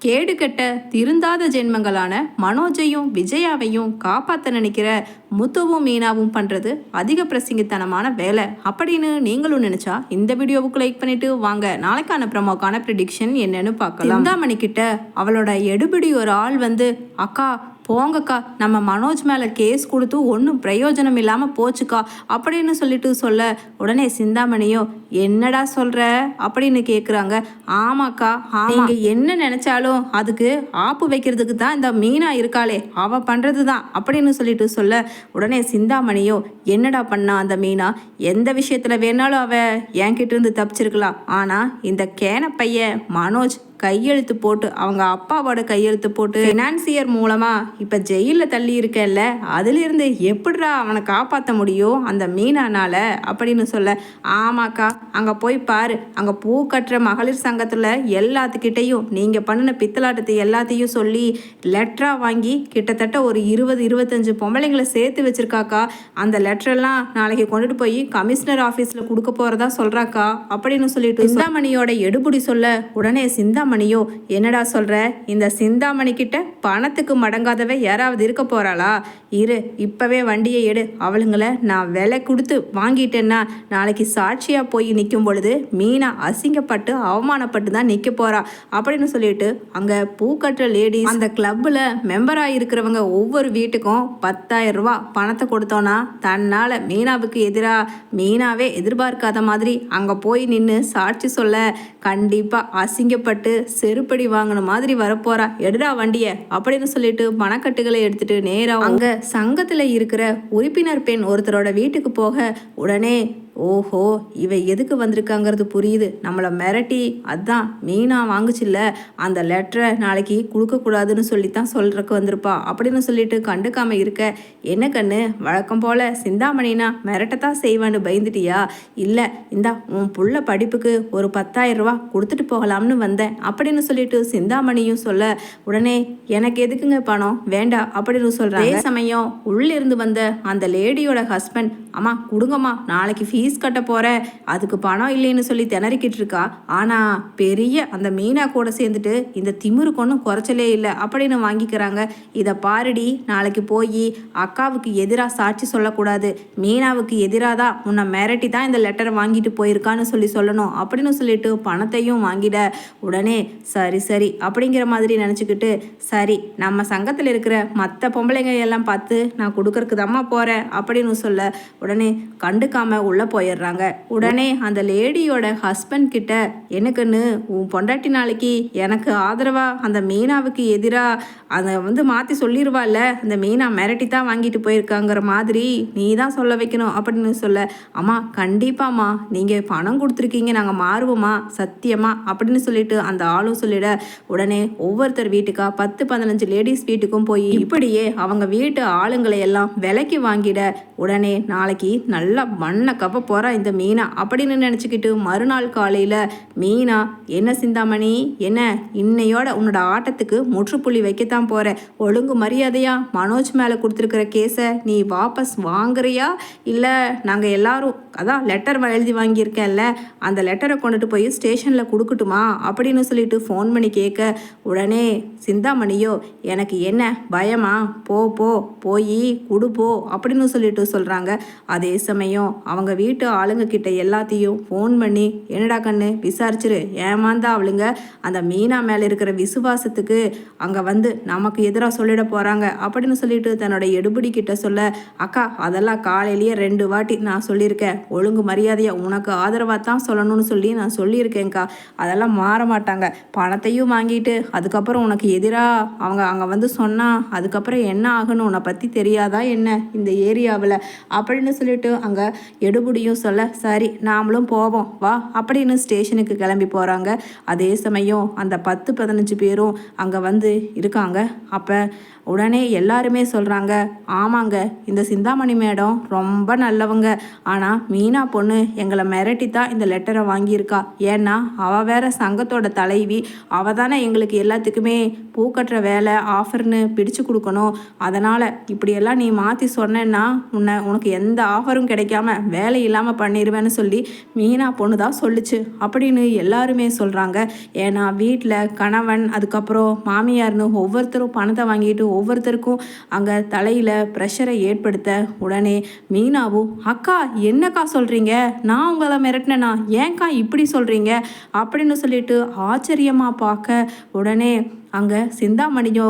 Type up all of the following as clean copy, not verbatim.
கேடு கெட்ட திருந்தாத ஜென்மங்களான மனோஜையும் விஜயாவையும் காப்பாற்ற நினைக்கிற முத்துவும் மீனாவும் பண்ணுறது அதிக பிரசங்கித்தனமான வேலை அப்படின்னு நீங்களும் நினச்சா இந்த வீடியோவுக்கு லைக் பண்ணிட்டு வாங்க நாளைக்கான ப்ரமோக்கான ப்ரிடிக்ஷன் என்னன்னு பார்க்கலாம். சிந்தாமணி கிட்ட அவளோட எடுபிடி ஒரு ஆள் வந்து, அக்கா போங்கக்கா, நம்ம மனோஜ் மேலே கேஸ் கொடுத்து ஒன்றும் பிரயோஜனம் இல்லாமல் போச்சுக்கா அப்படின்னு சொல்லிட்டு சொல்ல, உடனே சிந்தாமணியோ என்னடா சொல்கிற அப்படின்னு கேட்குறாங்க. ஆமாக்கா, நீங்கள் என்ன நினச்சாலும் அதுக்கு ஆப்பு வைக்கிறதுக்கு தான் இந்த மீனா இருக்காளே அவள் பண்ணுறது தான் அப்படின்னு சொல்லிட்டு சொல்ல, உடனே சிந்தாமணியோ என்னடா பண்ணா அந்த மீனா, எந்த விஷயத்தில் வேணாலும் அவள் என்கிட்ட இருந்து தப்பிச்சிருக்கலாம், ஆனால் இந்த கேன பையன் மனோஜ் கையெழுத்து போட்டு அவங்க அப்பாவோட கையெழுத்து போட்டு ஃபினான்சியர் மூலமா இப்ப ஜெயிலில் தள்ளி இருக்கல, அதிலிருந்து எப்படிடா அவனை காப்பாற்ற முடியும் அந்த மீனானால அப்படின்னு சொல்ல, ஆமாக்கா அங்க போய் பாரு, அங்க பூ கட்டுற மகளிர் சங்கத்துல எல்லாத்துக்கிட்டையும் நீங்க பண்ணின பித்தலாட்டத்தை எல்லாத்தையும் சொல்லி லெட்டரா வாங்கி கிட்டத்தட்ட ஒரு 20-25 பொம்பளைங்களை சேர்த்து வச்சிருக்காக்கா. அந்த லெட்டரெல்லாம் நாளைக்கு கொண்டுட்டு போய் கமிஷனர் ஆஃபீஸில் கொடுக்க போறதா சொல்றாக்கா அப்படின்னு சொல்லிட்டு சிந்தாமணியோட எடுபுடி சொல்ல, உடனே சிந்தாமணியோ என்னடா சொல்ற, இந்த சிந்தாமணி கிட்ட பணத்துக்கு மடங்காதவ யாராவது இருக்க போறாளா, இரு இப்பவே வண்டியை எடு, அவளுங்களை நான் விலை கொடுத்து வாங்கிட்டேன்னா நாளைக்கு சாட்சியா போய் நிற்கும் பொழுது மீனா அசிங்கப்பட்டு அவமானப்பட்டு தான் நிற்க போறா அப்படின்னு சொல்லிட்டு அங்க பூக்கட்டுற லேடிஸ் அந்த கிளப்ல மெம்பரா இருக்கிறவங்க ஒவ்வொரு வீட்டுக்கும் 10,000 ரூபாய் பணத்தை கொடுத்தோன்னா தன்னால மீனாவுக்கு எதிராக மீனாவே எதிர்பார்க்காத மாதிரி அங்க போய் நின்று சாட்சி சொல்ல கண்டிப்பா அசிங்கப்பட்டு செருப்படி வாங்கின மாதிரி வரப்போறா, எடுடா வண்டிய அப்படின்னு சொல்லிட்டு பணக்கட்டுகளை எடுத்துட்டு நேரா அங்க சங்கத்துல இருக்கிற உறுப்பினர் பெண் ஒருத்தரோட வீட்டுக்கு போக, உடனே ஓஹோ இவ எதுக்கு வந்திருக்காங்கிறது புரியுது, நம்மளை மிரட்டி அதான் மீனா வாங்குச்சில்ல அந்த லெட்டரை நாளைக்கு கொடுக்கக்கூடாதுன்னு சொல்லித்தான் சொல்றதுக்கு வந்திருப்பா அப்படின்னு சொல்லிட்டு கண்டுக்காம இருக்க, என்ன கண்ணு வழக்கம் போல சிந்தாமணினா மிரட்டத்தான் செய்வான்னு பயந்துட்டியா, இல்லை இந்தா உன் புள்ள படிப்புக்கு ஒரு 10,000 ரூபாய் கொடுத்துட்டு போகலாம்னு வந்தேன் அப்படின்னு சொல்லிட்டு சிந்தாமணியும் சொல்ல, உடனே எனக்கு எதுக்குங்க பணம் வேண்டாம் அப்படின்னு சொல்றாங்க. அதே சமயம் உள்ளிருந்து வந்த அந்த லேடியோட ஹஸ்பண்ட், அம்மா கொடுங்கம்மா நாளைக்கு ஃபீஸ் கட்ட போற, அதுக்கு பணம் இல்லைன்னு சொல்லி திணறிக்கிட்டு இருக்கா, ஆனா பெரிய அந்த மீனா கூட சேர்ந்துட்டு இந்த திமிருக்கு ஒன்றும் குறைச்சலே இல்லை அப்படின்னு வாங்கிக்கிறாங்க. இதை பாருடி, நாளைக்கு போய் அக்காவுக்கு எதிராக சாட்சி சொல்லக்கூடாது, மீனாவுக்கு எதிராக தான் உன்னை மிரட்டி தான் இந்த லெட்டரை வாங்கிட்டு போயிருக்கான்னு சொல்லணும் அப்படின்னு சொல்லிட்டு பணத்தையும் வாங்கிட, உடனே சரி சரி அப்படிங்கிற மாதிரி நினச்சிக்கிட்டு, சரி நம்ம சங்கத்தில் இருக்கிற மற்ற பொம்பளைங்க எல்லாம் பார்த்து நான் கொடுக்கறதுக்கு தாம்மா போகிறேன் அப்படின்னு சொல்ல, உடனே கண்டுக்காம உள்ளே போயிடுறாங்க. உடனே அந்த லேடியோட ஹஸ்பண்ட் கிட்ட, எனக்குன்னு உன் பொண்டாட்டி நாளைக்கு எனக்கு ஆதரவா அந்த மீனாவுக்கு எதிராக அதை மாற்றி சொல்லிடுவாள்ல, அந்த மீனா மிரட்டி தான் வாங்கிட்டு போயிருக்காங்கிற மாதிரி நீ தான் சொல்ல வைக்கணும் அப்படின்னு சொல்ல, அம்மா கண்டிப்பாம்மா நீங்கள் பணம் கொடுத்துருக்கீங்க நாங்கள் மாறுவோமா சத்தியமா அப்படின்னு சொல்லிட்டு அந்த ஆளும் சொல்லிட, உடனே ஒவ்வொருத்தர் வீட்டுக்கா 10-15 லேடிஸ் வீட்டுக்கும் போய் இப்படியே அவங்க வீட்டு ஆளுங்களை எல்லாம் விலைக்கு வாங்கிட, உடனே நாளைக்கு நல்லா மண்ணை கப்ப போறா இந்த மீனா அப்படின்னு நினச்சிக்கிட்டு மறுநாள் காலையில் மீனா, என்ன சிந்தாமணி என்ன இன்னையோட உன்னோட ஆட்டத்துக்கு முற்றுப்புள்ளி வைக்கத்தான் போற, ஒழுங்கு மரியாதையா மனோஜ் மேலே கொடுத்துருக்கிற கேஸை நீ வாபஸ் வாங்குறியா, இல்லை நாங்கள் எல்லாரும் அதான் லெட்டர் எழுதி வாங்கியிருக்கேன்ல அந்த லெட்டரை கொண்டுட்டு போய் ஸ்டேஷனில் கொடுக்கட்டுமா அப்படின்னு சொல்லிட்டு ஃபோன் பண்ணி கேட்க, உடனே சிந்தாமணியோ எனக்கு என்ன பயமா, போய் கொடுப்போ அப்படின்னு சொல்லிட்டு சொல்கிறாங்க. அதே சமயம் அவங்க வீட்டு ஆளுங்க கிட்ட எல்லாத்தையும் ஃபோன் பண்ணி, என்னடா கண்ணு விசாரிச்சிரு, ஏமாந்தா அவளுங்க அந்த மீனா மேலே இருக்கிற விசுவாசத்துக்கு அங்கே வந்து நமக்கு எதிராக சொல்லிட போகிறாங்க அப்படின்னு சொல்லிட்டு தன்னோட எடுபடி கிட்ட சொல்ல, அக்கா அதெல்லாம் காலையிலேயே 2 வாட்டி நான் சொல்லியிருக்கேன், ஒழுங்கு மரியாதையாக உனக்கு ஆதரவாக தான் சொல்லணும்னு சொல்லி நான் சொல்லியிருக்கேன்க்கா, அதெல்லாம் மாற மாட்டாங்க, பணத்தையும் வாங்கிட்டு அதுக்கப்புறம் உனக்கு எதிராக அவங்க அங்கே சொன்னால் அதுக்கப்புறம் என்ன ஆகணும் உன்னை பற்றி தெரியாதா என்ன இந்த ஏரியாவில் அப்படின்னு சொல்லிட்டு அங்கே எடுபடியும் சொல்ல, சரி நாமளும் போவோம் வா அப்படின்னு ஸ்டேஷனுக்கு கிளம்பி போகிறாங்க. அதே சமயம் அந்த 10-15 பேரும் அங்கே இருக்காங்க. அப்போ உடனே எல்லாருமே சொல்கிறாங்க, ஆமாங்க இந்த சிந்தாமணி மேடம் ரொம்ப நல்லவங்க, ஆனால் மீனா பொண்ணு எங்களை மிரட்டி தான் இந்த லெட்டரை வாங்கியிருக்கா, ஏன்னா அவள் வேற சங்கத்தோட தலைவி, அவள் தானே எங்களுக்கு எல்லாத்துக்குமே பூக்கட்டுற வேலை ஆஃபர்னு பிடிச்சு கொடுக்கணும், அதனால் இப்படியெல்லாம் நீ மாற்றி சொன்னேன்னா உனக்கு எந்த ஆஃபரும் கிடைக்காம வேலை இல்லாமல் பண்ணிடுவேன்னு சொல்லி மீனா பொண்ணு தான் சொல்லுச்சு அப்படின்னு எல்லாருமே சொல்கிறாங்க. ஏன்னா வீட்டில் கணவன் அதுக்கப்புறம் மாமியார்னு ஒவ்வொருத்தரும் பணத்தை வாங்கிட்டு ஒவ்வொருத்தருக்கும் அங்கே தலையில் ப்ரெஷரை ஏற்படுத்த உடனே மீனாவும் அக்கா என்னக்கா சொல்கிறீங்க, நான் உங்களை மிரட்டினேனா, ஏன்க்கா இப்படி சொல்கிறீங்க அப்படின்னு சொல்லிட்டு ஆச்சரியமாக பார்க்க உடனே அங்கே சிந்தாமணியோ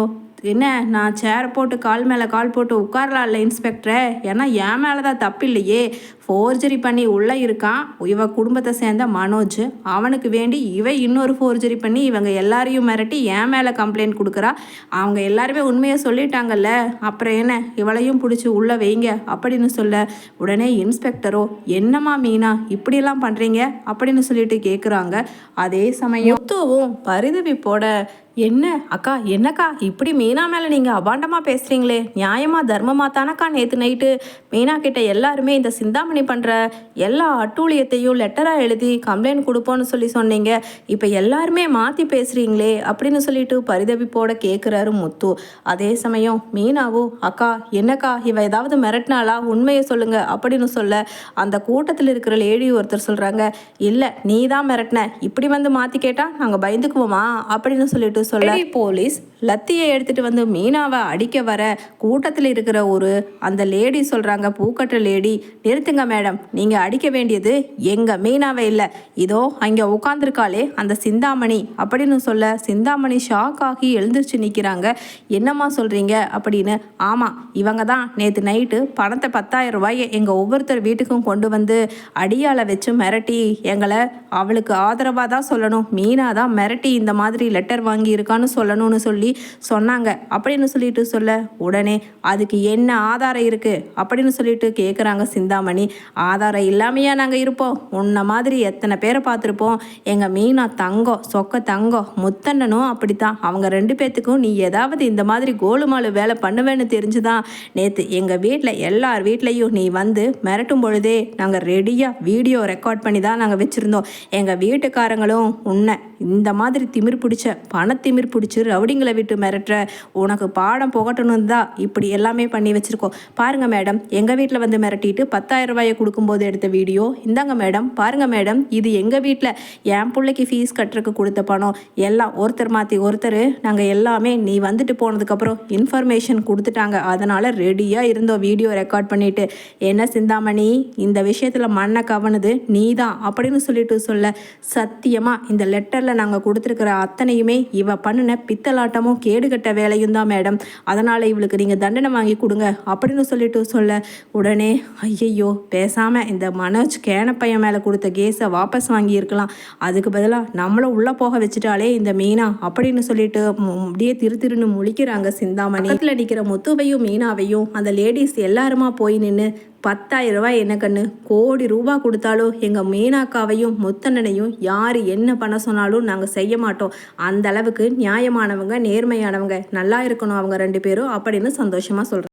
என்ன நான் சேர் போட்டு கால் மேலே கால் போட்டு உட்காரலாம் இல்லை இன்ஸ்பெக்டரை, ஏன்னா என் மேலே தான் தப்பு இல்லையே, ஃபோர்ஜரி பண்ணி உள்ளே இருக்கான் இவ குடும்பத்தை சேர்ந்த மனோஜ், அவனுக்கு வேண்டி இவ இன்னொரு ஃபோர்ஜரி பண்ணி இவங்க எல்லாரையும் மிரட்டி என் மேலே கம்ப்ளைண்ட் கொடுக்குறா, அவங்க எல்லாருமே உண்மையை சொல்லிட்டாங்கல்ல, அப்புறம் என்ன இவளையும் பிடிச்சி உள்ளே வைங்க அப்படின்னு சொல்ல உடனே இன்ஸ்பெக்டரோ என்னம்மா மீனா இப்படியெல்லாம் பண்ணுறீங்க அப்படின்னு சொல்லிட்டு கேட்குறாங்க. அதே சமயம் முத்துவும் பரிதவிப்போட என்ன அக்கா என்னக்கா இப்படி மீனா மேலே நீங்கள் அபாண்டமாக பேசுகிறீங்களே, நியாயமாக தர்மமாக தானக்கா நேற்று நைட்டு மீனா கிட்ட எல்லாருமே இந்த சிந்தாமணி பண்ணுற எல்லா அட்டூழியத்தையும் லெட்டராக எழுதி கம்ப்ளைண்ட் கொடுப்போன்னு சொல்லி சொன்னீங்க, இப்போ எல்லாருமே மாற்றி பேசுகிறீங்களே அப்படின்னு சொல்லிட்டு பரிதவிப்போட கேட்குறாரு முத்து. அதே சமயம் மீனாவோ அக்கா என்னக்கா இவ ஏதாவது மிரட்டினாலா, உண்மையை சொல்லுங்க அப்படின்னு சொல்ல அந்த கூட்டத்தில் இருக்கிற லேடி ஒருத்தர் சொல்கிறாங்க, இல்லை நீ தான் மிரட்டின, இப்படி வந்து மாற்றி கேட்டால் நாங்கள் பயந்துக்குவோமா அப்படின்னு சொல்லிட்டு சொல்ல போலீஸ் லத்தியை எடுத்துட்டு வந்து மீனாவை அடிக்க வர கூட்டத்தில் இருக்கிற அந்த லேடி சொல்றாங்க, பூக்கட்ட லேடி, நிறுத்துங்க மேடம், நீங்க அடிக்க வேண்டியது எங்க மீனாவை இல்லை, இதோ அங்க உட்காந்துருக்காளே அந்த சிந்தாமணி அப்படின்னு சொல்ல சிந்தாமணி ஷாக் ஆகி எழுந்திருச்சு நிற்கிறாங்க. என்னம்மா சொல்றீங்க அப்படின்னு. ஆமா இவங்க தான் நேற்று நைட்டு பணத்தை 10,000 ரூபாயை எங்க ஒவ்வொருத்தர் வீட்டுக்கும் கொண்டு வந்து அடியால வச்சு மிரட்டி எங்களை அவளுக்கு ஆதரவாக தான் சொல்லணும், மீனா தான் மிரட்டி இந்த மாதிரி லெட்டர் வாங்கி இருக்கான்னு சொல்லணும்னு சொல்லி சொன்னாங்க அப்படின்னு சொல்லிட்டு சொல்ல உடனே அதுக்கு என்ன ஆதாரம் இருக்கு அப்படின்னு சொல்லிட்டு கேட்குறாங்க சிந்தாமணி. ஆதாரம் இல்லாமையா நாங்கள் இருப்போம், உன்ன மாதிரி எத்தனை பேரை பார்த்துருப்போம், எங்கள் மீனா தங்கம் சொக்க தங்கம், முத்தண்ணனும் அப்படித்தான், அவங்க 2 பேர்த்துக்கும் நீ ஏதாவது இந்த மாதிரி கோலுமாலு வேலை பண்ணுவேன்னு தெரிஞ்சுதான் நேற்று எங்கள் வீட்டில் எல்லார் வீட்லேயும் நீ வந்து மிரட்டும் பொழுதே நாங்கள் ரெடியாக வீடியோ ரெக்கார்ட் பண்ணி தான் நாங்கள் வச்சுருந்தோம், எங்கள் வீட்டுக்காரங்களும் உன்னை இந்த மாதிரி திமிர் பிடிச்ச பணத்திமிர் பிடிச்சி ரவுடிங்களை விட்டு மிரட்டுற, உனக்கு பாடம் புகட்டணும் தான் இப்படி எல்லாமே பண்ணி வச்சுருக்கோம். பாருங்கள் மேடம், எங்கள் வீட்டில் வந்து மிரட்டிட்டு 10,000 ரூபாயை கொடுக்கும்போது எடுத்த வீடியோ இந்தாங்க மேடம், பாருங்கள் மேடம், இது எங்கள் வீட்டில் என் பிள்ளைக்கு ஃபீஸ் கட்டுறதுக்கு கொடுத்த பணம், எல்லாம் ஒருத்தர் மாற்றி ஒருத்தர் நாங்கள் எல்லாமே நீ வந்துட்டு போனதுக்கப்புறம் இன்ஃபர்மேஷன் கொடுத்துட்டாங்க, அதனால் ரெடியாக இருந்தோம் வீடியோ ரெக்கார்ட் பண்ணிவிட்டு. என்ன சிந்தாமணி இந்த விஷயத்தில் மண்ணை கவனது நீ தான் அப்படின்னு சொல்லிட்டு சொல்ல சத்தியமாக இந்த லெட்டரில் நாங்கள் கொடுத்துருக்கிற அத்தனையுமே இவ பண்ணின பித்தலாட்டமும் கேடுகட்ட வேலையும் தான் மேடம், அதனால் இவளுக்கு நீங்கள் தண்டனை வாங்கி கொடுங்க அப்படின்னு சொல்லிட்டு சொல்ல உடனே ஐயையோ பேசாமல் இந்த மனோஜ் கேனப்பையன் மேலே கொடுத்த கேஸை வாபஸ் வாங்கியிருக்கலாம், அதுக்கு பதிலாக நம்மளும் உள்ளே போக வச்சுட்டாலே இந்த மீனா அப்படின்னு சொல்லிட்டு அப்படியே திருன்னு முழிக்கிறாங்க சிந்தாமணி. பக்கத்தில் நிற்கிற முத்துவையும் மீனாவையும் அந்த லேடிஸ் எல்லாருமா போய் நின்று 10,000 ரூபாய் என்ன கண்ணு, கோடி ரூபாய் கொடுத்தாலும் எங்கள் மீனாக்காவையும் முத்தண்ணனையும் யார் என்ன பண்ண சொன்னாலும் நாங்கள் செய்ய மாட்டோம், அந்த அளவுக்கு நியாயமானவங்க நேர்மையானவங்க, நல்லா இருக்கணும் அவங்க 2 பேரும் அப்படின்னு சந்தோஷமாக சொல்கிறேன்.